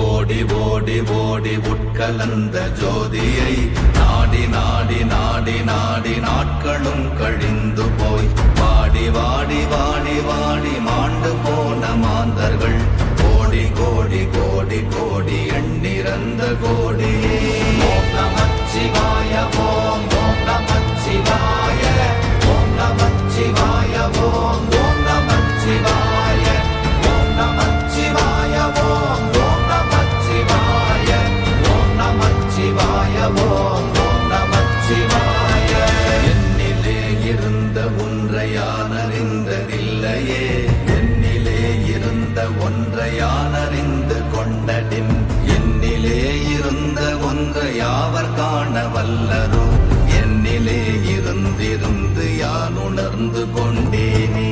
ஓடி ஓடி ஓடி உட்கலந்த ஜோதியை நாடி நாடி நாடி நாடி நாட்களும் கழிந்து போய் வாடி வாடி வாடி வாடி மாண்டு போன மாந்தர்கள் கோடி கோடி கோடி கோடி எண்ணிறந்த கோடியே. ஓம் நமச்சிவாய ஓம் ஓம் நமச்சிவாய ஓம் நமச்சிவாய ஓம் ஓம் நமச்சிவாய ஓம் நமச்சிவாய ஓம் ஓம் நமச்சிவாய ஓம் நமச்சிவாய ஓம் ஓம் நமச்சிவாய. என்னிலே இருந்த ஒன்றை யான் அறிந்ததில்லையே, என்னிலே இருந்த ஒன்றை யான் அறிந்து கொண்டடின், என்னிலே இருந்த ஒன்றை யாவர் காண வல்லரோ, என்னிலே இருந்திருந்து யான் உணர்ந்து கொண்டேனே.